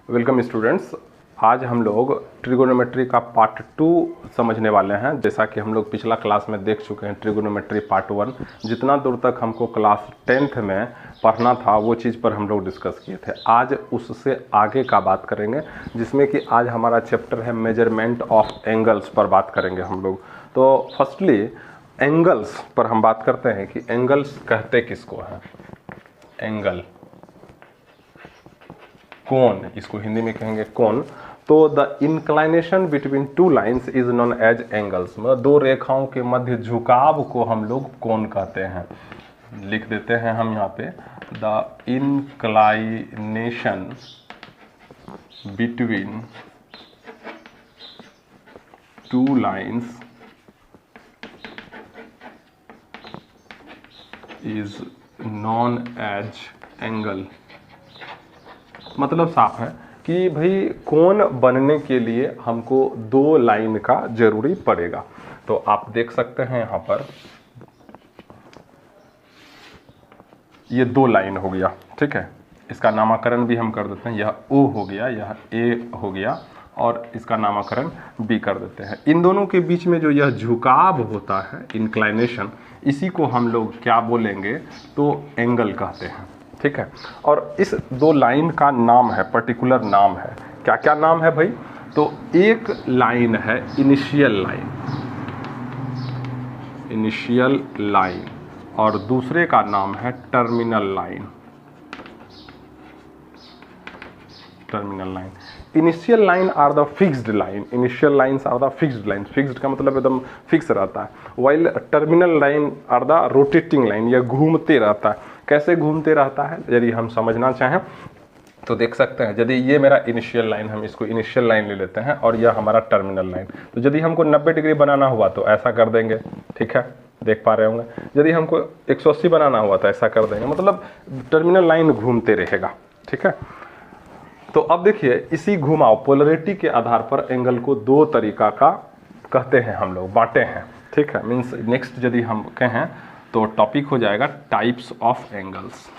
Welcome students. आज हम लोग ट्रिगोनोमेट्री का पार्ट 2 समझने वाले हैं। जैसा कि हम लोग पिछला क्लास में देख चुके हैं ट्रिगोनोमेट्री पार्ट 1, जितना दूर तक हमको क्लास 10th में पढ़ना था वो चीज़ पर हम लोग डिस्कस किए थे। आज उससे आगे का बात करेंगे, जिसमें कि आज हमारा चैप्टर है मेजरमेंट ऑफ एंगल्स पर बात करेंगे हम लोग। तो फर्स्टली एंगल्स पर हम बात करते हैं कि एंगल्स कहते किसको हैं। एंगल, कोण, इसको हिंदी में कहेंगे कोण। तो the inclination between two lines is known as angles. मतलब दो रेखाओं के मध्य झुकाव को हम लोग कोण कहते हैं। लिख देते हैं हम यहाँ पे, the inclination between two lines is known as angle. मतलब साफ है कि भाई कोण बनने के लिए हमको दो लाइन का जरूरी पड़ेगा। तो आप देख सकते हैं यहाँ पर ये दो लाइन हो गया, ठीक है। इसका नामकरण भी हम कर देते हैं, यह O हो गया, यह A हो गया, और इसका नामकरण B कर देते हैं। इन दोनों के बीच में जो यह झुकाव होता है, इंक्लाइनेशन, इसी को हम लोग क्या बोलेंगे, तो एंगल कहते हैं, ठीक है। और इस दो लाइन का नाम है, पर्टिकुलर नाम है। क्या क्या नाम है भाई? तो एक लाइन है इनिशियल लाइन, इनिशियल लाइन, और दूसरे का नाम है terminal line, terminal line. Initial line are the fixed line, initial lines are the fixed line. Fixed का मतलब एकदम फिक्स रहता है। While terminal line are the rotating line, यह घूमते रहता है। कैसे घूमते रहता है, यदि हम समझना चाहें तो देख सकते हैं। यदि ये मेरा इनिशियल लाइन, हम इसको इनिशियल लाइन ले लेते हैं, और यह हमारा टर्मिनल लाइन। तो यदि हमको 90 डिग्री बनाना हुआ तो ऐसा कर देंगे, ठीक है, देख पा रहे होंगे। यदि हमको 180 बनाना हुआ तो ऐसा कर देंगे। मतलब टर्मिनल लाइन घूमते रहेगा, ठीक है। तो अब देखिए, इसी घुमाव पोलरिटी के आधार पर एंगल को दो तरीका का कहते हैं, हम लोग बांटे हैं, ठीक है। मीन्स नेक्स्ट यदि हम कहें तो टॉपिक हो जाएगा types of angles,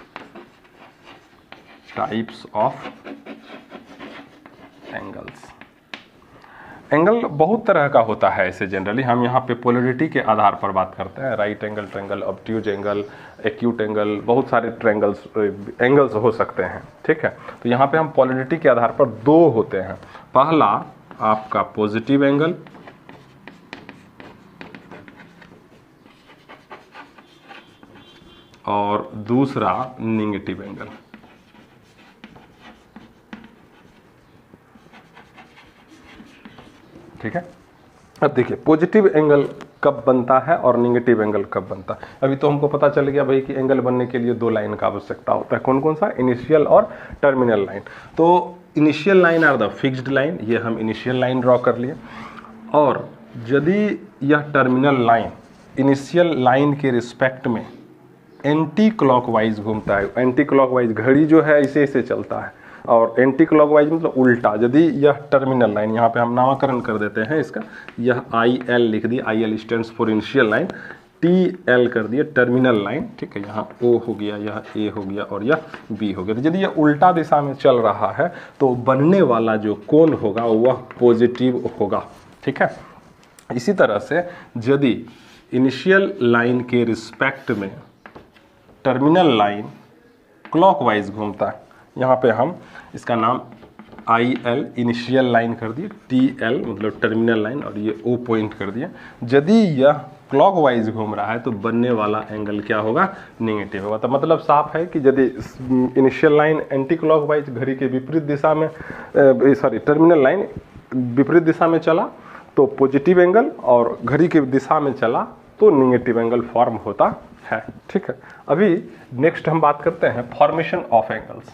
types of angles. Angle बहुत तरह का होता है ऐसे जनरली। हम यहाँ पे पोलरिटी के आधार पर बात करते हैं। Right angle triangle, obtuse angle, acute angle, बहुत सारे ट्रायंगल्स एंगल्स हो सकते हैं, ठीक है। तो यहाँ पे हम पोलरिटी के आधार पर दो होते हैं। पहला आपका पॉजिटिव एंगल, और दूसरा नेगेटिव एंगल, ठीक है। अब देखिए, पॉजिटिव एंगल कब बनता है और नेगेटिव एंगल कब बनता है। अभी तो हमको पता चल गया भाई कि एंगल बनने के लिए दो लाइन का आवश्यकता होता है। कौन कौन सा? इनिशियल और टर्मिनल लाइन। तो initial line are the fixed line, ये हम इनिशियल लाइन ड्रॉ कर लिए। और यदि यह टर्मिनल लाइन इनिशियल लाइन के रिस्पेक्ट में एंटी क्लॉकवाइज घूमता है, एंटी क्लॉकवाइज घड़ी जो है इसे इसे चलता है, और एंटी क्लॉकवाइज मतलब उल्टा। यदि यह टर्मिनल लाइन, यहाँ पे हम नामकरण कर देते हैं इसका, यह IL लिख दिए, IL stands for initial line, TL कर दिए टर्मिनल लाइन, ठीक है। यहाँ O हो गया, यह A हो गया, और यह B हो गया। तो यदि यह उल्टा दिशा में चल रहा है तो बनने वाला जो कोण होगा वह पॉजिटिव होगा, ठीक है। इसी तरह से यदि इनिशियल लाइन के रिस्पेक्ट में टर्मिनल लाइन क्लॉकवाइज घूमता है, यहाँ पे हम इसका नाम IL इनिशियल लाइन कर दिए, TL मतलब टर्मिनल लाइन, और ये O पॉइंट कर दिया। यदि यह क्लॉकवाइज घूम रहा है तो बनने वाला एंगल क्या होगा? नेगेटिव होगा। तो मतलब साफ है कि यदि इनिशियल लाइन एंटी क्लॉकवाइज घड़ी के विपरीत दिशा में, टर्मिनल लाइन विपरीत दिशा में चला तो पॉजिटिव एंगल, और घड़ी की दिशा में चला तो नेगेटिव एंगल फॉर्म होता है, ठीक है। अभी नेक्स्ट हम बात करते हैं फॉर्मेशन ऑफ एंगल्स।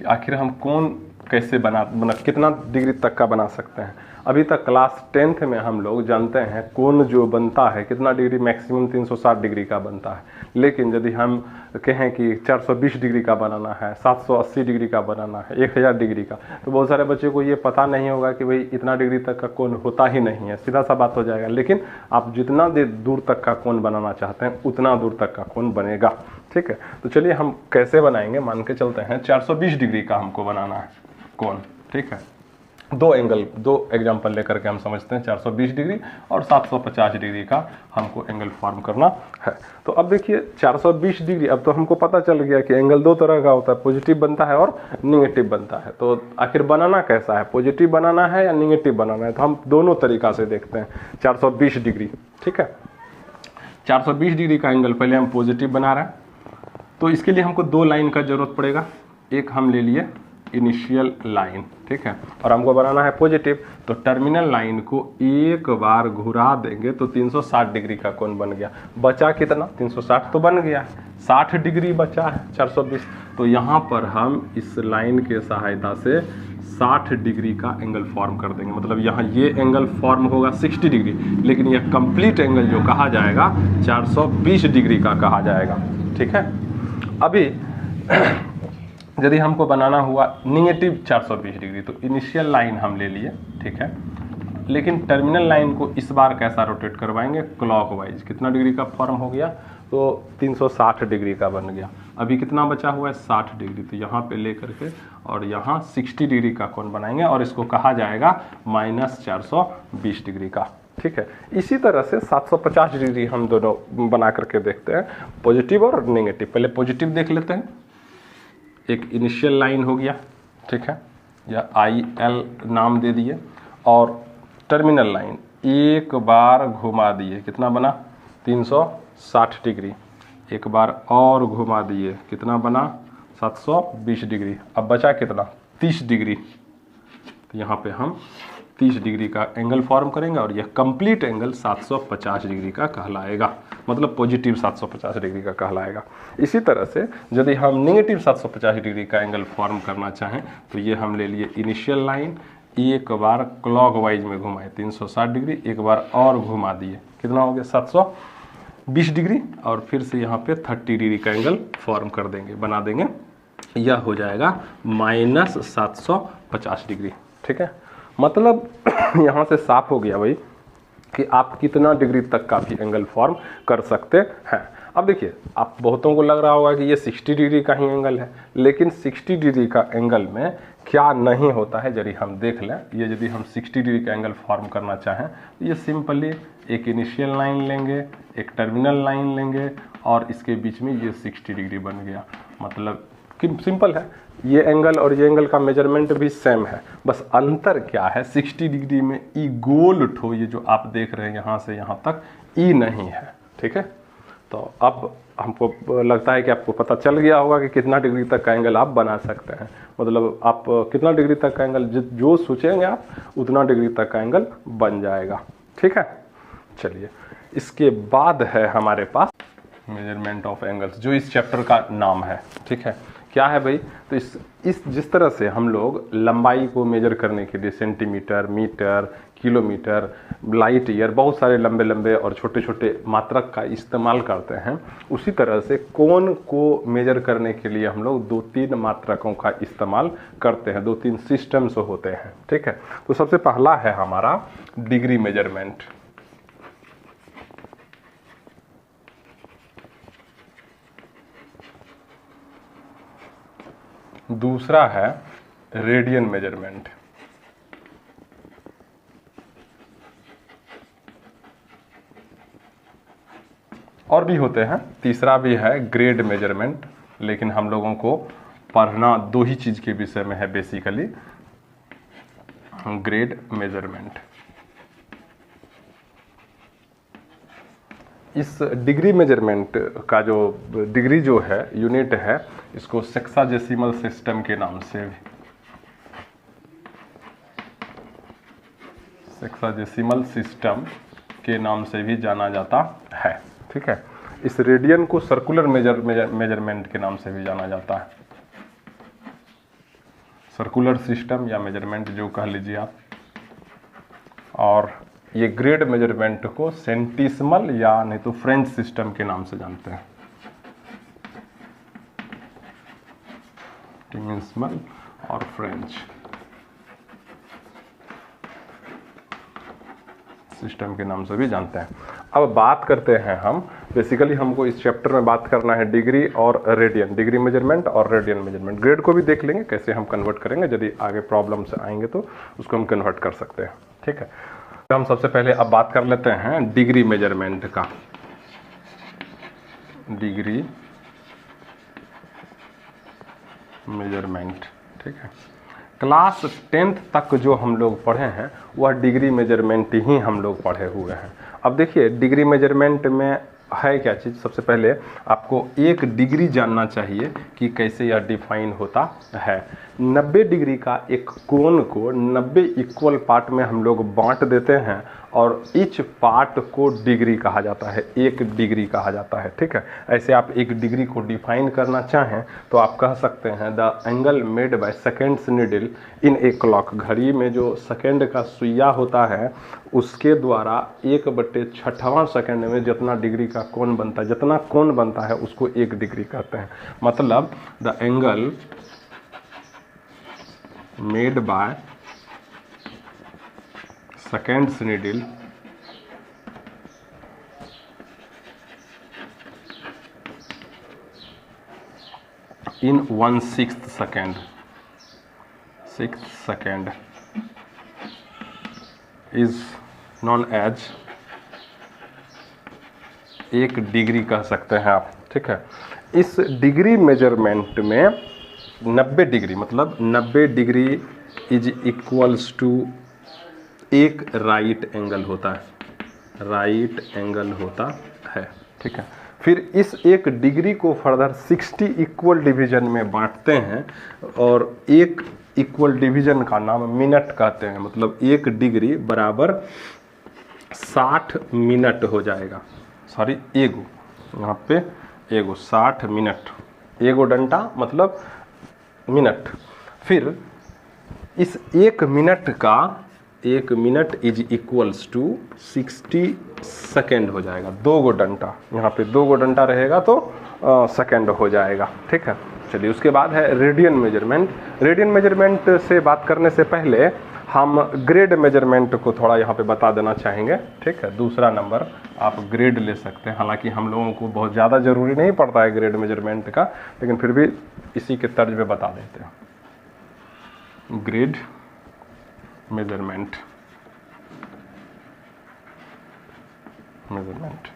आखिर हम कोण कैसे बना कितना डिग्री तक का बना सकते हैं। अभी तक क्लास 10th में हम लोग जानते हैं कोण जो बनता है कितना डिग्री, मैक्सिमम 360 डिग्री का बनता है। लेकिन यदि हम कहें कि 420 डिग्री का बनाना है, 780 डिग्री का बनाना है, 1000 डिग्री का, तो बहुत सारे बच्चों को ये पता नहीं होगा कि भाई इतना डिग्री तक का कोण होता ही नहीं है, सीधा सा बात हो जाएगा। लेकिन आप जितना दूर तक का कोण बनाना चाहते हैं उतना दूर तक का कोण बनेगा। ठीक है, तो चलिए हम कैसे बनाएंगे, मान के चलते हैं 420 डिग्री का हमको बनाना है कोण। ठीक है, दो एग्जांपल लेकर के हम समझते हैं, 420 डिग्री और 750 डिग्री का हमको एंगल फॉर्म करना है। तो अब देखिए 420 डिग्री, अब तो हमको पता चल गया कि एंगल दो तरह का होता है, पॉजिटिव बनता है और निगेटिव बनता है। तो आखिर बनाना कैसा है, पॉजिटिव बनाना है या निगेटिव बनाना है, तो हम दोनों तरीका से देखते हैं। 420 डिग्री, ठीक है, 420 डिग्री का एंगल पहले हम पॉजिटिव बना रहे हैं, तो इसके लिए हमको दो लाइन का जरूरत पड़ेगा। एक हम ले लिए इनिशियल लाइन, ठीक है, और हमको बनाना है पॉजिटिव, तो टर्मिनल लाइन को एक बार घुरा देंगे तो 360 डिग्री का कोण बन गया। बचा कितना, 360 तो बन गया, 60 डिग्री बचा है 420। तो यहाँ पर हम इस लाइन के सहायता से 60 डिग्री का एंगल फॉर्म कर देंगे। मतलब यहाँ ये एंगल फॉर्म होगा 60 डिग्री, लेकिन यह कंप्लीट एंगल जो कहा जाएगा 420 डिग्री का कहा जाएगा। ठीक है, अभी यदि हमको बनाना हुआ निगेटिव 420 डिग्री, तो इनिशियल लाइन हम ले लिए, ठीक है, लेकिन टर्मिनल लाइन को इस बार कैसा रोटेट करवाएंगे, क्लॉकवाइज। कितना डिग्री का फॉर्म हो गया, तो 360 डिग्री का बन गया। अभी कितना बचा हुआ है, 60 डिग्री, तो यहाँ पे ले करके और यहाँ 60 डिग्री का कोण बनाएंगे और इसको कहा जाएगा -420 डिग्री का। ठीक है, इसी तरह से 750 डिग्री हम दोनों बना करके देखते हैं, पॉजिटिव और नेगेटिव। पहले पॉजिटिव देख लेते हैं। एक इनिशियल लाइन हो गया, ठीक है, या IL नाम दे दिए, और टर्मिनल लाइन एक बार घुमा दिए, कितना बना 360 डिग्री, एक बार और घुमा दिए, कितना बना 720 डिग्री। अब बचा कितना 30 डिग्री, तो यहाँ पे हम 30 डिग्री का एंगल फॉर्म करेंगे और यह कंप्लीट एंगल 750 डिग्री का कहलाएगा, मतलब पॉजिटिव 750 डिग्री का कहलाएगा। इसी तरह से यदि हम नेगेटिव 750 डिग्री का एंगल फॉर्म करना चाहें, तो ये हम ले लिए इनिशियल लाइन, एक बार क्लॉकवाइज में घुमाए 360 डिग्री, एक बार और घुमा दिए, कितना हो गया 720 डिग्री, और फिर से यहाँ पे 30 डिग्री का एंगल फॉर्म कर देंगे, बना देंगे, यह हो जाएगा -750 डिग्री। ठीक है, मतलब यहाँ से साफ हो गया भाई कि आप कितना डिग्री तक का भी एंगल फॉर्म कर सकते हैं। अब देखिए, आप बहुतों को लग रहा होगा कि ये 60 डिग्री का ही एंगल है, लेकिन 60 डिग्री का एंगल में क्या नहीं होता है, यदि हम देख लें। ये यदि हम 60 डिग्री का एंगल फॉर्म करना चाहें, तो ये सिंपली एक इनिशियल लाइन लेंगे, एक टर्मिनल लाइन लेंगे, और इसके बीच में ये 60 डिग्री बन गया। मतलब कि सिंपल है, ये एंगल और ये एंगल का मेजरमेंट भी सेम है, बस अंतर क्या है, 60 डिग्री में ई गोल उठो, ये जो आप देख रहे हैं यहाँ से यहाँ तक ई नहीं है। ठीक है, तो अब हमको लगता है कि आपको पता चल गया होगा कि कितना डिग्री तक का एंगल आप बना सकते हैं। मतलब आप कितना डिग्री तक का एंगल जो सोचेंगे आप उतना डिग्री तक का एंगल बन जाएगा। ठीक है, चलिए इसके बाद है हमारे पास मेजरमेंट ऑफ एंगल्स, जो इस चैप्टर का नाम है। ठीक है, क्या है भाई, तो इस जिस तरह से हम लोग लंबाई को मेजर करने के लिए centimetre, metre, kilometre, light year, बहुत सारे लंबे लंबे और छोटे छोटे मात्रक का इस्तेमाल करते हैं, उसी तरह से कोण को मेजर करने के लिए हम लोग 2-3 मात्रकों का इस्तेमाल करते हैं, 2-3 सिस्टम्स होते हैं। ठीक है, तो सबसे पहला है हमारा डिग्री मेजरमेंट, दूसरा है रेडियन मेजरमेंट, और भी होते हैं, तीसरा भी है ग्रेड मेजरमेंट, लेकिन हम लोगों को पढ़ना दो ही चीज़ के विषय में है बेसिकली, ग्रेड मेजरमेंट। इस डिग्री मेजरमेंट का जो डिग्री जो है यूनिट है, इसको सेक्साडेसिमल सिस्टम के नाम से, सेक्साडेसिमल सिस्टम के नाम से भी जाना जाता है। ठीक है, इस रेडियन को सर्कुलर मेजरमेंट के नाम से भी जाना जाता है, सर्कुलर सिस्टम या मेजरमेंट जो कह लीजिए आप। और ये ग्रेड मेजरमेंट को सेंटिसिमल या नहीं तो फ्रेंच सिस्टम के नाम से जानते हैं, सेंटिसिमल और फ्रेंच सिस्टम के नाम से भी जानते हैं। अब बात करते हैं हम, बेसिकली हमको इस चैप्टर में बात करना है डिग्री और रेडियन, डिग्री मेजरमेंट और रेडियन मेजरमेंट। ग्रेड को भी देख लेंगे कैसे हम कन्वर्ट करेंगे, यदि आगे प्रॉब्लम से आएंगे तो उसको हम कन्वर्ट कर सकते हैं। ठीक है, तो हम सबसे पहले अब बात कर लेते हैं डिग्री मेजरमेंट का। डिग्री मेजरमेंट, ठीक है, क्लास 10th तक जो हम लोग पढ़े हैं वह डिग्री मेजरमेंट ही हम लोग पढ़े हुए हैं। अब देखिए डिग्री मेजरमेंट में है क्या चीज़, सबसे पहले आपको एक डिग्री जानना चाहिए कि कैसे यह डिफाइन होता है। 90 डिग्री का एक कोण को 90 इक्वल पार्ट में हम लोग बांट देते हैं और ईच पार्ट को डिग्री कहा जाता है, एक डिग्री कहा जाता है। ठीक है, ऐसे आप एक डिग्री को डिफाइन करना चाहें तो आप कह सकते हैं the angle made by seconds needle in a clock, घड़ी में जो सेकेंड का सुइया होता है उसके द्वारा 1/6वां सेकेंड में जितना डिग्री का कोण बनता है, जितना कोण बनता है उसको एक डिग्री कहते हैं। मतलब the angle made by seconds needle in 1/6 second, 6 second is known as एक डिग्री कह सकते हैं आप। ठीक है, इस डिग्री मेजरमेंट में 90 डिग्री मतलब 90 डिग्री इज इक्वल्स टू एक राइट एंगल होता है, राइट एंगल होता है। ठीक है, फिर इस एक डिग्री को फर्दर 60 इक्वल डिवीजन में बांटते हैं और एक इक्वल डिवीजन का नाम मिनट कहते हैं। मतलब एक डिग्री बराबर 60 मिनट हो जाएगा, सॉरी एगो, यहाँ पे एगो 60 मिनट, एगो डंडा मतलब मिनट। फिर इस एक मिनट का, एक minute is equals to 60 second हो जाएगा, 2 गो डंडा, यहाँ पे 2 गो डंडा रहेगा तो सेकेंड हो जाएगा। ठीक है, चलिए उसके बाद है रेडियन मेजरमेंट। रेडियन मेजरमेंट से बात करने से पहले हम ग्रेड मेजरमेंट को थोड़ा यहाँ पे बता देना चाहेंगे। ठीक है, दूसरा नंबर आप ग्रेड ले सकते हैं, हालांकि हम लोगों को बहुत ज़्यादा ज़रूरी नहीं पड़ता है ग्रेड मेजरमेंट का, लेकिन फिर भी इसी के तर्ज पे बता देते हैं। ग्रेड मेजरमेंट, मेजरमेंट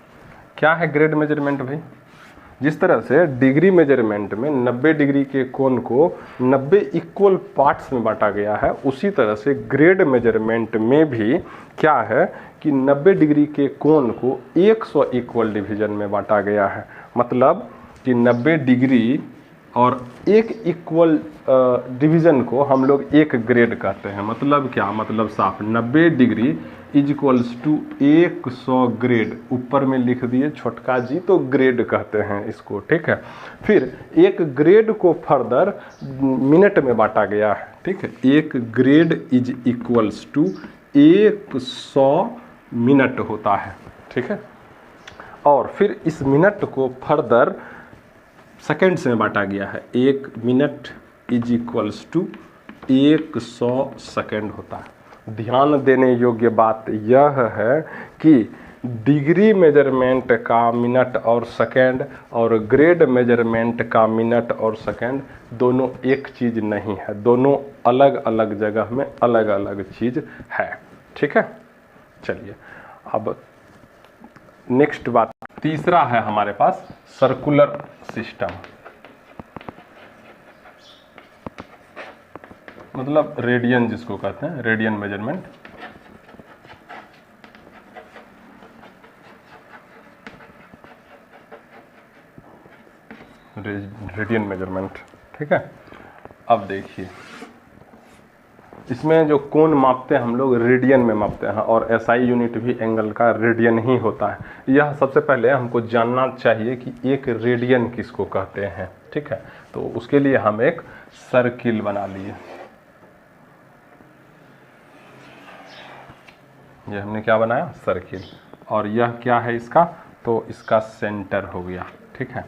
क्या है ग्रेड मेजरमेंट भाई? जिस तरह से डिग्री मेजरमेंट में 90 डिग्री के कोण को 90 इक्वल पार्ट्स में बांटा गया है, उसी तरह से ग्रेड मेजरमेंट में भी क्या है कि 90 डिग्री के कोण को 100 इक्वल डिवीजन में बांटा गया है। मतलब कि 90 डिग्री और एक इक्वल डिवीज़न को हम लोग एक ग्रेड कहते हैं। मतलब क्या, मतलब साफ 90 degree is equals to 100 grade, ऊपर में लिख दिए छोटका जी तो ग्रेड कहते हैं इसको। ठीक है, फिर एक ग्रेड को फर्दर मिनट में बांटा गया है। ठीक है, एक grade is equals to 100 minute होता है। ठीक है, और फिर इस मिनट को फर्दर सेकेंड्स में बांटा गया है, एक minute is equals to 100 second होता है। ध्यान देने योग्य बात यह है कि डिग्री मेजरमेंट का मिनट और सेकेंड और ग्रेड मेजरमेंट का मिनट और सेकेंड दोनों एक चीज़ नहीं है, दोनों अलग अलग जगह में अलग अलग चीज़ है। ठीक है, चलिए अब नेक्स्ट बात, तीसरा है हमारे पास सर्कुलर सिस्टम, मतलब रेडियन जिसको कहते हैं, रेडियन मेजरमेंट। रेडियन मेजरमेंट, ठीक है। अब देखिए इसमें जो कोण मापते हैं हम लोग रेडियन में मापते हैं और एसआई यूनिट भी एंगल का रेडियन ही होता है। यह सबसे पहले हमको जानना चाहिए कि एक रेडियन किसको कहते हैं। ठीक है, तो उसके लिए हम एक सर्किल बना लिए। ये हमने क्या बनाया, सर्किल, और यह क्या है इसका, तो इसका सेंटर हो गया, ठीक है।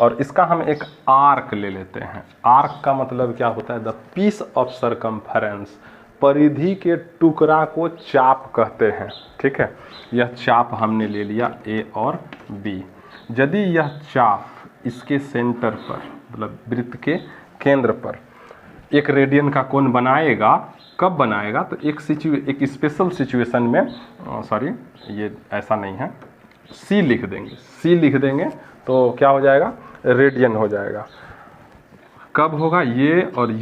और इसका हम एक आर्क ले लेते हैं। आर्क का मतलब क्या होता है, द पीस ऑफ सरकमफेरेंस, परिधि के टुकड़ा को चाप कहते हैं, ठीक है। यह चाप हमने ले लिया ए और बी। यदि यह चाप इसके सेंटर पर, मतलब वृत्त के केंद्र पर एक रेडियन का कोण बनाएगा, कब बनाएगा, तो एक स्पेशल सिचुएशन में, सॉरी ये ऐसा नहीं है, सी लिख देंगे, सी लिख देंगे तो क्या हो जाएगा, रेडियन हो जाएगा। कब होगा, ये और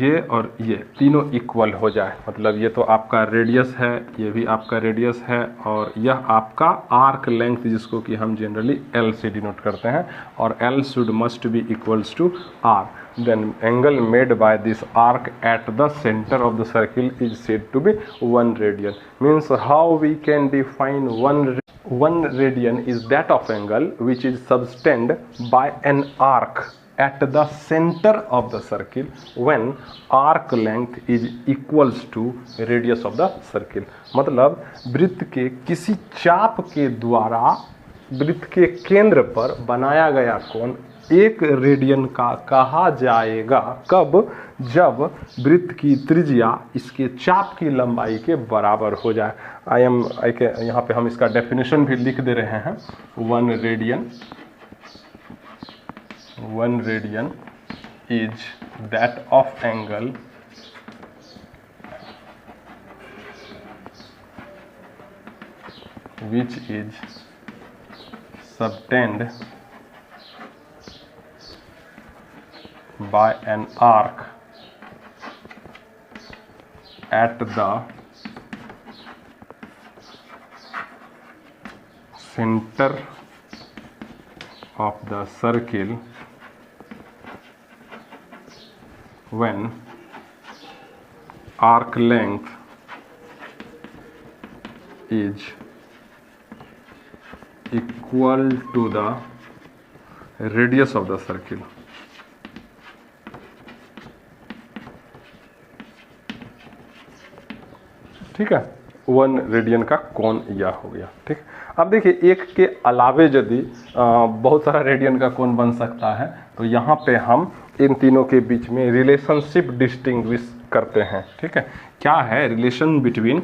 ये तीनों इक्वल हो जाए, मतलब ये तो आपका रेडियस है, ये भी आपका रेडियस है, और यह आपका आर्क लेंथ जिसको कि हम जनरली एल से डिनोट करते हैं, और L should must be equals to R. then angle made by this arc at the center of the circle is said to be 1 radian. Means how we can define 1 radian is that of angle which is subtended by an arc at the center of the circle when arc length is equals to radius of the circle. मतलब वृत्त के किसी चाप के द्वारा वृत्त के केंद्र पर बनाया गया कोण 1 रेडियन का कहा जाएगा, कब, जब वृत्त की त्रिज्या इसके चाप की लंबाई के बराबर हो जाए। यहाँ पे हम इसका डेफिनेशन भी लिख दे रहे हैं। 1 radian is that of angle which is subtend by an arc at the center of the circle when arc length is equal to the radius of the circle. ठीक है, 1 रेडियन का कोण यह हो गया, ठीक। अब देखिए एक के अलावे यदि बहुत सारा रेडियन का कोण बन सकता है, तो यहाँ पे हम इन तीनों के बीच में रिलेशनशिप डिस्टिंग्विश करते हैं, ठीक है। क्या है रिलेशन बिटवीन,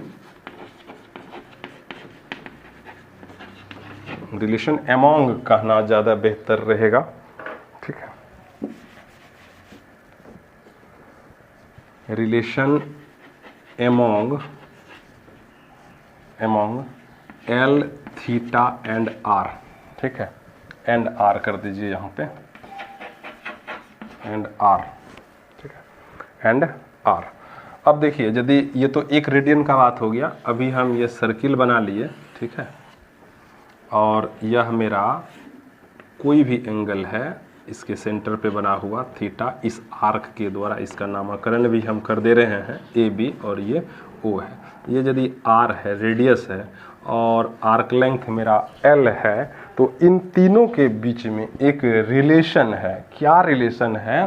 रिलेशन एमोंग कहना ज़्यादा बेहतर रहेगा, ठीक है। Relation among L theta and R, ठीक है, एंड आर कर दीजिए यहाँ पे, एंड आर, ठीक है, एंड आर। अब देखिए यदि ये तो 1 रेडियन का बात हो गया, अभी हम ये सर्किल बना लिए, ठीक है, और यह मेरा कोई भी एंगल है इसके सेंटर पे बना हुआ थीटा, इस आर्क के द्वारा इसका नामकरण भी हम कर दे रहे हैं ए बी, और ये ओ है। ये यदि आर है, रेडियस है, और आर्क लेंथ मेरा एल है, तो इन तीनों के बीच में एक रिलेशन है। क्या रिलेशन है,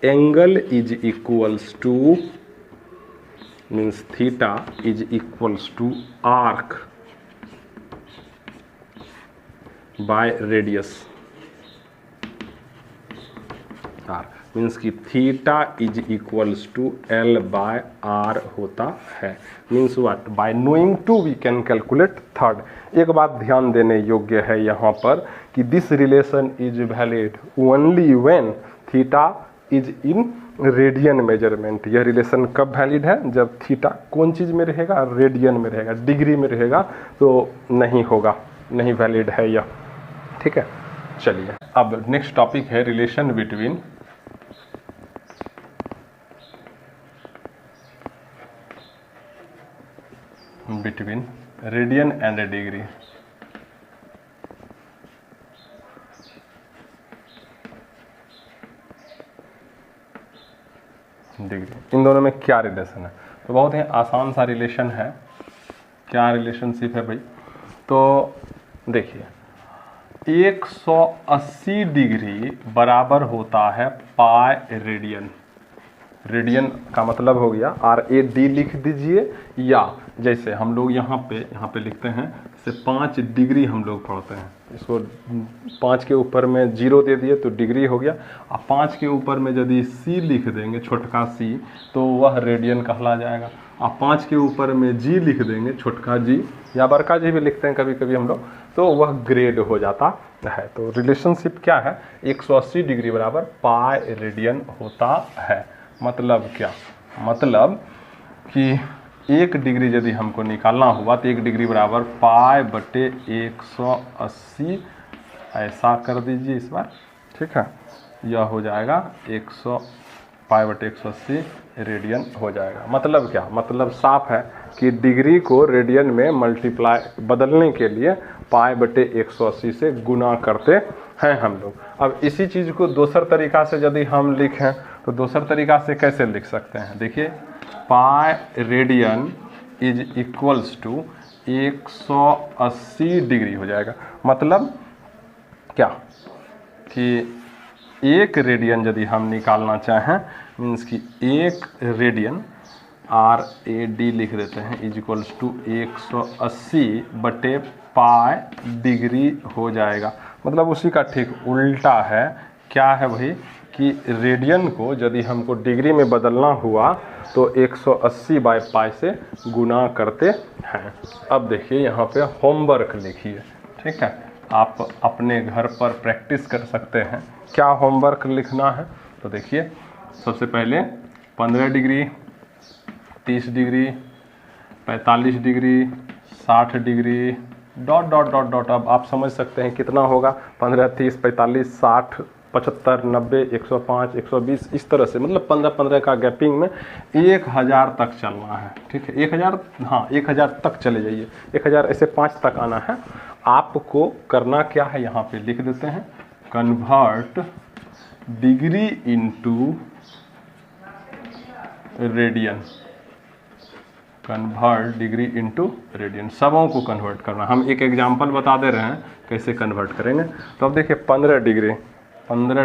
angle is equals to, means theta is equals to arc by radius, R means कि theta is equals to L by R होता है। Means what, by knowing two we can calculate third. एक बात ध्यान देने योग्य है यहाँ पर कि this relation is valid only when theta is in radian measurement. यह रिलेशन कब वैलिड है, जब थीटा कौन चीज़ में रहेगा, रेडियन में रहेगा, डिग्री में रहेगा तो नहीं होगा, नहीं वैलिड है यह, ठीक है। चलिए अब नेक्स्ट टॉपिक है relation between radian and degree. इन दोनों में क्या रिलेशन है, तो बहुत ही आसान सा रिलेशन है। क्या रिलेशनशिप है भाई, तो देखिए 180 डिग्री बराबर होता है पाई रेडियन। रेडियन का मतलब हो गया RAD लिख दीजिए, या जैसे हम लोग यहाँ पे लिखते हैं जैसे 5 डिग्री हम लोग पढ़ते हैं, इसको 5 के ऊपर में 0 दे दिए तो डिग्री हो गया। अब 5 के ऊपर में यदि C लिख देंगे, छोटका C, तो वह रेडियन कहला जाएगा। आप 5 के ऊपर में G लिख देंगे, छोटका G या बड़का G भी लिखते हैं कभी कभी हम लोग, तो वह ग्रेड हो जाता है। तो रिलेशनशिप क्या है, 180 डिग्री बराबर पाई रेडियन होता है। मतलब क्या, मतलब कि 1 डिग्री यदि हमको निकालना हुआ तो 1 डिग्री बराबर पाई बटे 180 ऐसा कर दीजिए इस बार, ठीक है। यह हो जाएगा 100 पाई बटे 180 रेडियन हो जाएगा। मतलब क्या, मतलब साफ है कि डिग्री को रेडियन में मल्टीप्लाई बदलने के लिए पाई बटे 180 से गुना करते हैं हम लोग। अब इसी चीज़ को दूसर तरीका से यदि हम लिखें तो दूसर तरीका से कैसे लिख सकते हैं, देखिए pi radian is equals to 180 degree हो जाएगा। मतलब क्या कि 1 रेडियन यदि हम निकालना चाहें, मीन्स कि 1 रेडियन RAD लिख देते हैं इज इक्वल्स टू 180 बटे पाई डिग्री हो जाएगा। मतलब उसी का ठीक उल्टा है। क्या है भाई कि रेडियन को यदि हमको डिग्री में बदलना हुआ तो 180 बाई पाई से गुना करते हैं। अब देखिए यहाँ पे होमवर्क लिखिए, ठीक है। आप अपने घर पर प्रैक्टिस कर सकते हैं। क्या होमवर्क लिखना है, तो देखिए सबसे पहले 15 degree, 30 degree, 45 degree, 60 degree, dot dot dot dot. अब आप समझ सकते हैं कितना होगा, 15, 30, 45, 60, 75, 90, 105, 120, इस तरह से, मतलब 15-15 का गैपिंग में 1000 तक चलना है, ठीक है। 1000, हाँ 1000 तक चले जाइए, 1000 ऐसे 5 तक आना है। आपको करना क्या है, यहाँ पे लिख देते हैं convert degree into radian, convert degree into radian, सबों को कन्वर्ट करना। हम एक एग्जांपल बता दे रहे हैं कैसे कन्वर्ट करेंगे। तो अब देखिए 15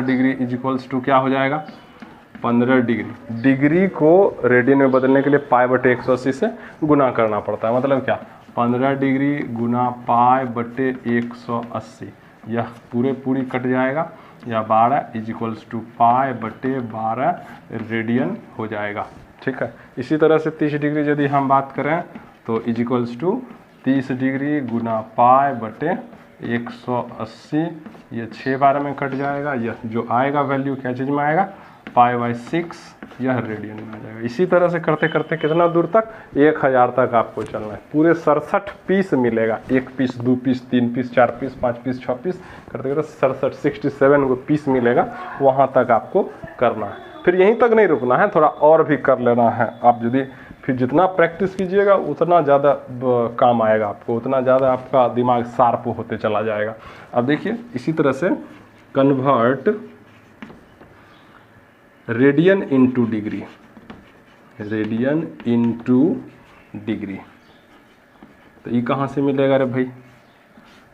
डिग्री इज इक्वल्स टू क्या हो जाएगा, 15 डिग्री, डिग्री को रेडियन में बदलने के लिए पाई बटे 180 से गुना करना पड़ता है। मतलब क्या, 15 डिग्री गुना पाई बटे 180, यह पूरी कट जाएगा, या 12 इज इक्वल्स टू पाई बटे 12 रेडियन हो जाएगा, ठीक है। इसी तरह से 30 डिग्री यदि हम बात करें तो इज इक्वल्स टू 30 डिग्री गुना पाई बटे 180, ये 6 बार में कट जाएगा। यह जो आएगा वैल्यू क्या चीज़ में आएगा, पाई बाई 6, यह रेडियन में आ जाएगा। इसी तरह से करते करते कितना दूर तक, 1000 तक आपको चलना है। पूरे 67 पीस मिलेगा, 1 piece, 2 piece, 3 piece, 4 piece, 5 piece, 6 piece, करते करते 67 को पीस मिलेगा, वहाँ तक आपको करना है। फिर यहीं तक नहीं रुकना है, थोड़ा और भी कर लेना है। आप यदि फिर जितना प्रैक्टिस कीजिएगा उतना ज़्यादा काम आएगा आपको, उतना ज़्यादा आपका दिमाग शार्प होते चला जाएगा। अब देखिए इसी तरह से convert radian into degree, radian into degree, तो ये कहाँ से मिलेगा रे भाई।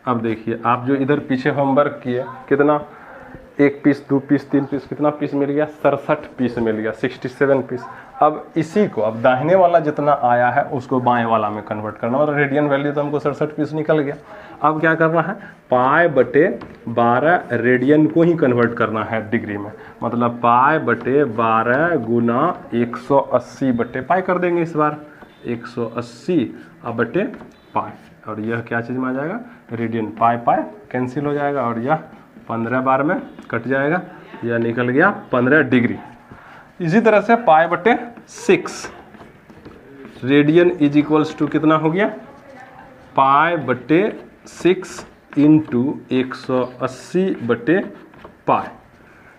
अब देखिए आप जो इधर पीछे होमवर्क किए, कितना, 1 पीस, 2 पीस, 3 पीस, कितना पीस मिल गया, 67 पीस मिल गया, 67 पीस। अब इसी को, अब दाहिने वाला जितना आया है उसको बाएं वाला में कन्वर्ट करना, और रेडियन वैल्यू तो हमको 67 पीस निकल गया। अब क्या करना है, पाई बटे 12 रेडियन को ही कन्वर्ट करना है डिग्री में। मतलब पाई बटे 12 गुना 180 बटे पाई कर देंगे इस बार, 180 अब बटे पाई, और यह क्या चीज़ में आ जाएगा, रेडियन। पाई पाई कैंसिल हो जाएगा और यह 15 बार में कट जाएगा, यह निकल गया 15 डिग्री। इसी तरह से पाई बटे 6 रेडियन इज इक्वल्स टू कितना हो गया, पाई बटे 6 इंटू 180 बटे पाई,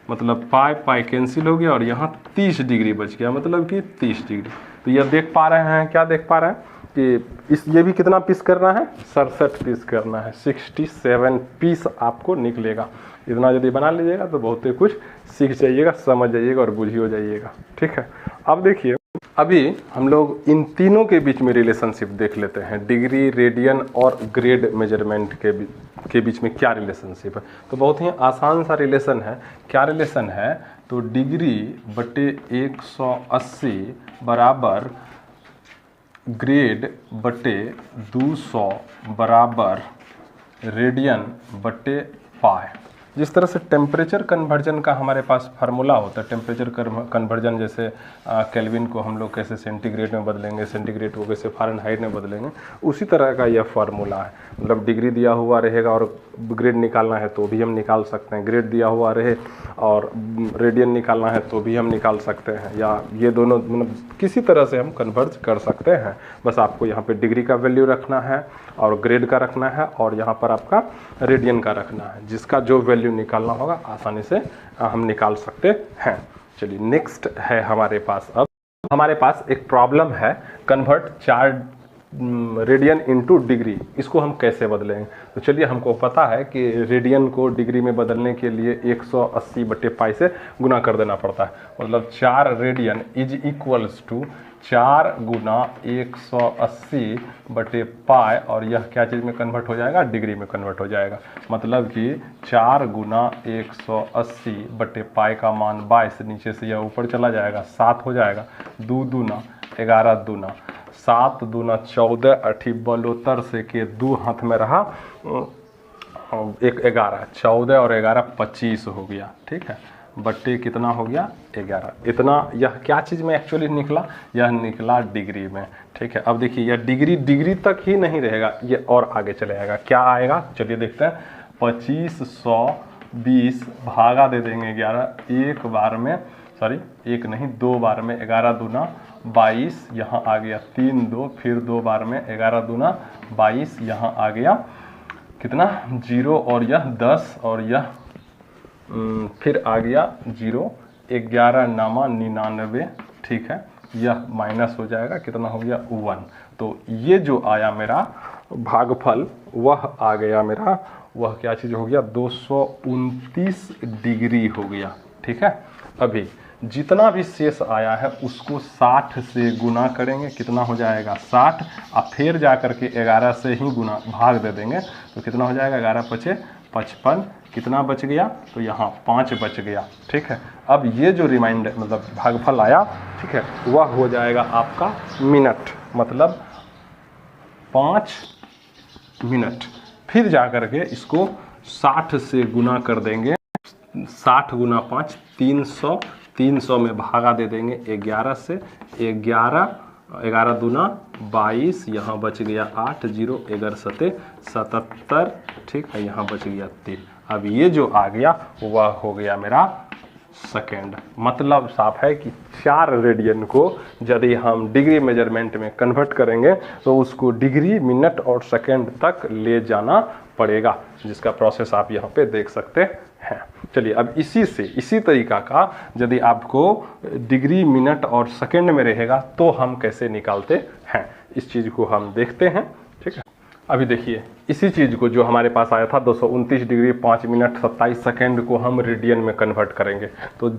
मतलब पाई पाई कैंसिल हो गया और यहाँ 30 डिग्री बच गया, मतलब कि 30 डिग्री। तो यह देख पा रहे हैं, क्या देख पा रहे हैं कि ये भी कितना पीस करना है, 67 पीस करना है, 67 पीस आपको निकलेगा। इतना यदि बना लीजिएगा तो बहुत ही कुछ सीख जाइएगा, समझ जाइएगा और बुझी हो जाइएगा, ठीक है। अब देखिए अभी हम लोग इन तीनों के बीच में रिलेशनशिप देख लेते हैं, डिग्री, रेडियन और ग्रेड मेजरमेंट के बीच में क्या रिलेशनशिप है। तो बहुत ही आसान सा रिलेशन है। क्या रिलेशन है तो डिग्री बटे 180 बराबर ग्रेड बटे 200 बराबर रेडियन बटे पाई। जिस तरह से टेम्परेचर कन्वर्जन का हमारे पास फार्मूला होता है, टेम्परेचर कन्वर्जन जैसे केल्विन को हम लोग कैसे सेंटीग्रेड में बदलेंगे, सेंटीग्रेड को कैसे फ़ारेनहाइट में बदलेंगे, उसी तरह का यह फार्मूला है। मतलब डिग्री दिया हुआ रहेगा और ग्रेड निकालना है तो भी हम निकाल सकते हैं, ग्रेड दिया हुआ रहे और रेडियन निकालना है तो भी हम निकाल सकते हैं, या ये दोनों मतलब किसी तरह से हम कन्वर्ज कर सकते हैं। बस आपको यहाँ पे डिग्री का वैल्यू रखना है और ग्रेड का रखना है और यहाँ पर आपका रेडियन का रखना है, जिसका जो वैल्यू निकालना होगा आसानी से हम निकाल सकते हैं। चलिए नेक्स्ट है हमारे पास, अब हमारे पास एक प्रॉब्लम है, कन्वर्ट 4 रेडियन इनटू डिग्री, इसको हम कैसे बदलेंगे। तो चलिए, हमको पता है कि रेडियन को डिग्री में बदलने के लिए 180 बटे पाई से गुना कर देना पड़ता है। मतलब 4 रेडियन इज इक्वल्स टू 4 गुना 180 बटे पाई, और यह क्या चीज़ में कन्वर्ट हो जाएगा, डिग्री में कन्वर्ट हो जाएगा। मतलब कि 4 गुना 180 बटे पाई का मान 22, नीचे से यह ऊपर चला जाएगा, 7 हो जाएगा, 2 दूना 11 दूना 7 दूना 14, 8 72 से के 2 हाथ में रहा, एक 11, 14 और 11 25 हो गया। ठीक है, बट्टे कितना हो गया, 11। इतना यह क्या चीज़ में एक्चुअली निकला, यह निकला डिग्री में। ठीक है, अब देखिए यह डिग्री तक ही नहीं रहेगा, ये और आगे चले जाएगा। क्या आएगा, चलिए देखते हैं। 2520 भागा दे देंगे 11, एक बार में, सॉरी एक नहीं 2 बार में, 11 दूना 22, यहाँ आ गया 3 2, फिर 2 बार में 11 दूना 22, यहाँ आ गया कितना 0 और यह 10 और यह फिर आ गया 0, 11 नामा 99। ठीक है, यह माइनस हो जाएगा, कितना हो गया 1। तो ये जो आया मेरा भागफल, वह आ गया मेरा, वह क्या चीज़ हो गया, 229 डिग्री हो गया। ठीक है, अभी जितना भी शेष आया है उसको 60 से गुना करेंगे, कितना हो जाएगा 60, और फिर जा करके 11 से ही गुना भाग दे देंगे, तो कितना हो जाएगा 11 पचे 55, कितना बच गया, तो यहाँ 5 बच गया। ठीक है, अब ये जो रिमाइंडर मतलब भागफल आया, ठीक है, वह हो जाएगा आपका मिनट, मतलब 5 मिनट। फिर जा करके इसको 60 से गुना कर देंगे, 60 गुना 5 300, 300 में भागा दे देंगे 11 से, 11 दूना 22, यहाँ बच गया 8, 0 11 सते 77। ठीक है, यहाँ बच गया 3। अब ये जो आ गया वह हो गया मेरा सेकेंड। मतलब साफ है कि 4 रेडियन को यदि हम डिग्री मेजरमेंट में कन्वर्ट करेंगे तो उसको डिग्री, मिनट और सेकेंड तक ले जाना पड़ेगा, जिसका प्रोसेस आप यहाँ पे देख सकते हैं। चलिए, अब इसी तरीका का यदि आपको डिग्री, मिनट और सेकेंड में रहेगा तो हम कैसे निकालते हैं, इस चीज़ को हम देखते हैं। ठीक है, अभी देखिए इसी चीज़ को जो हमारे पास आया था 229 डिग्री 5 मिनट 27 सेकेंड को हम रेडियन में कन्वर्ट करेंगे। तो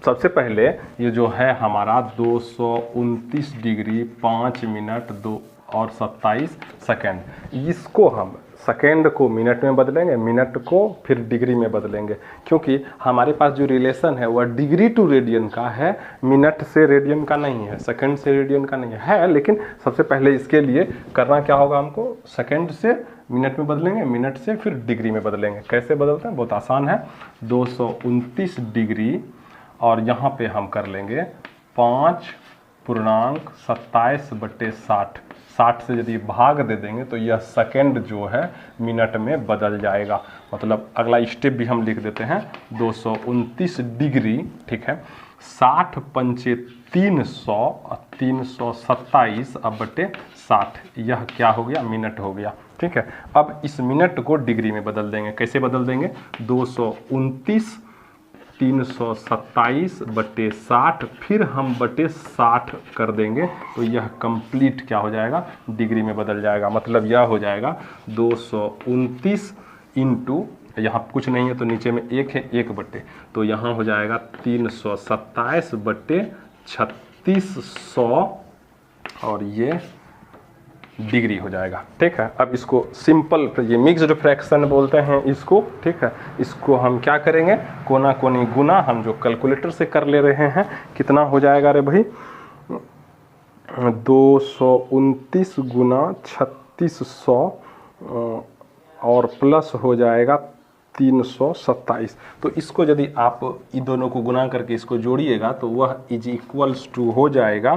सबसे पहले ये जो है हमारा 229 डिग्री 5 मिनट 2 और 27 सेकेंड, इसको हम सेकेंड को मिनट में बदलेंगे, मिनट को फिर डिग्री में बदलेंगे, क्योंकि हमारे पास जो रिलेशन है वह डिग्री टू रेडियन का है, मिनट से रेडियन का नहीं है, सेकंड से रेडियन का नहीं है। लेकिन सबसे पहले इसके लिए करना क्या होगा, हमको सेकंड से मिनट में बदलेंगे, मिनट से फिर डिग्री में बदलेंगे। कैसे बदलते हैं, बहुत आसान है। 229 डिग्री और यहाँ पे हम कर लेंगे 5.27 बटे 60, 60 से यदि भाग दे देंगे तो यह सेकेंड जो है मिनट में बदल जाएगा। मतलब अगला स्टेप भी हम लिख देते हैं, 229 डिग्री, ठीक है, 60 पंचे 300 और 327 अब बटे 60, यह क्या हो गया, मिनट हो गया। ठीक है, अब इस मिनट को डिग्री में बदल देंगे। कैसे बदल देंगे, 229 327 बटे 60, फिर हम बटे 60 कर देंगे तो यह कंप्लीट क्या हो जाएगा, डिग्री में बदल जाएगा। मतलब यह हो जाएगा 229 इंटू, यहाँ कुछ नहीं है तो नीचे में 1 है, 1 बटे, तो यहाँ हो जाएगा 327 बटे 3600 और ये डिग्री हो जाएगा। ठीक है, अब इसको सिंपल, ये मिक्स्ड फ्रैक्शन बोलते हैं इसको। ठीक है, इसको हम क्या करेंगे, कोना कोनी गुना, हम जो कैलकुलेटर से कर ले रहे हैं, कितना हो जाएगा रे भाई, 229 गुना 3600 और प्लस हो जाएगा 327। तो इसको यदि आप इन दोनों को गुना करके इसको जोड़िएगा तो वह इज इक्वल्स टू हो जाएगा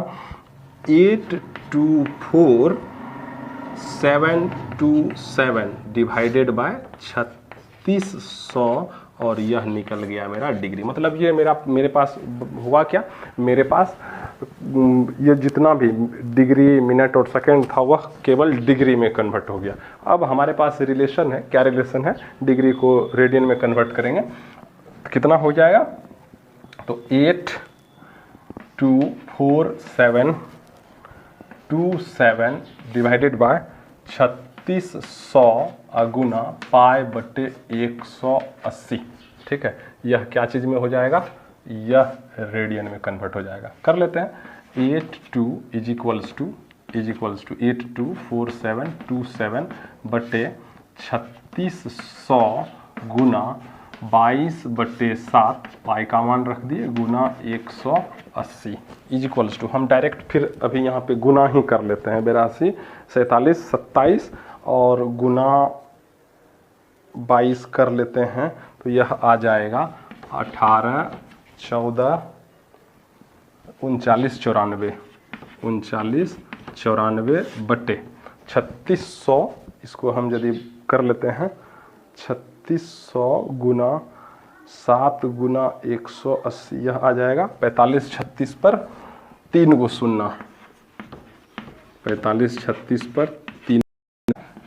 824,727 डिवाइडेड बाय 3600 और यह निकल गया मेरा डिग्री। मतलब ये मेरे पास हुआ क्या, मेरे पास ये जितना भी डिग्री मिनट और सेकंड था वह केवल डिग्री में कन्वर्ट हो गया। अब हमारे पास रिलेशन है, क्या रिलेशन है, डिग्री को रेडियन में कन्वर्ट करेंगे तो कितना हो जाएगा, तो 824,727 डिवाइडेड बाय 3600 गुना π/180। ठीक है, यह क्या चीज़ में हो जाएगा, यह रेडियन में कन्वर्ट हो जाएगा। कर लेते हैं, 82 इज इक्वल्स टू 824,727 बटे 3600 गुना 22/7 पाई का मान रख दिए गुना 180 इज इक्वल्स टू, हम डायरेक्ट फिर अभी यहाँ पे गुना ही कर लेते हैं, 82 47 27 और गुना 22 कर लेते हैं तो यह आ जाएगा 18 14 39 94 बटे 3600, इसको हम यदि कर लेते हैं 3600 गुना 7 गुना 180, यह आ जाएगा 45 36 पर 3 गो शून्य, 45 36 पर 3,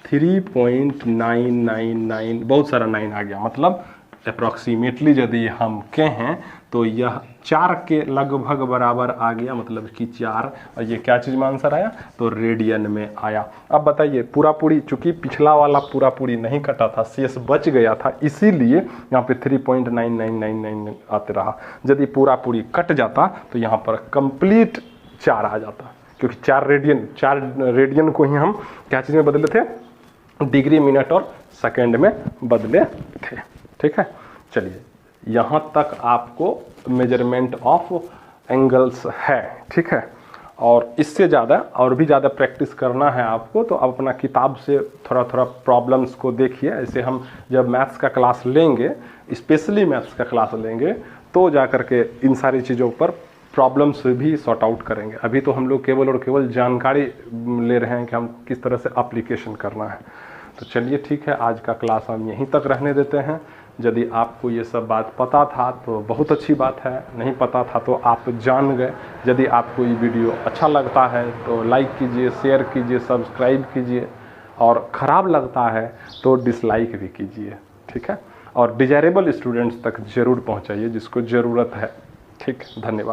3.999, बहुत सारा 9 आ गया। मतलब अप्रॉक्सीमेटली यदि हम कहें तो यह 4 के लगभग बराबर आ गया, मतलब कि 4। और ये क्या चीज़ में आंसर आया, तो रेडियन में आया। अब बताइए, पूरा पूरी, चूंकि पिछला वाला पूरा पूरी नहीं कटा था, शेष बच गया था, इसीलिए यहाँ पे 3.9999 आते रहा। यदि पूरा पूरी कट जाता तो यहाँ पर कंप्लीट 4 आ जाता, क्योंकि 4 रेडियन को ही हम क्या चीज़ में बदले थे, डिग्री मिनट और सेकेंड में बदले थे। ठीक है, चलिए यहाँ तक आपको मेजरमेंट ऑफ एंगल्स है। ठीक है, और इससे ज़्यादा और भी ज़्यादा प्रैक्टिस करना है आपको, तो आप अपना किताब से थोड़ा थोड़ा प्रॉब्लम्स को देखिए। ऐसे हम जब मैथ्स का क्लास लेंगे, स्पेशली मैथ्स का क्लास लेंगे, तो जा कर के इन सारी चीज़ों पर प्रॉब्लम्स भी सॉर्ट आउट करेंगे। अभी तो हम लोग केवल और केवल जानकारी ले रहे हैं कि हम किस तरह से एप्लीकेशन करना है। तो चलिए ठीक है, आज का क्लास हम यहीं तक रहने देते हैं। यदि आपको ये सब बात पता था तो बहुत अच्छी बात है, नहीं पता था तो आप जान गए। यदि आपको ये वीडियो अच्छा लगता है तो लाइक कीजिए, शेयर कीजिए, सब्सक्राइब कीजिए, और ख़राब लगता है तो डिसलाइक भी कीजिए। ठीक है, और डिजायरेबल स्टूडेंट्स तक ज़रूर पहुंचाइए जिसको ज़रूरत है। ठीक, धन्यवाद।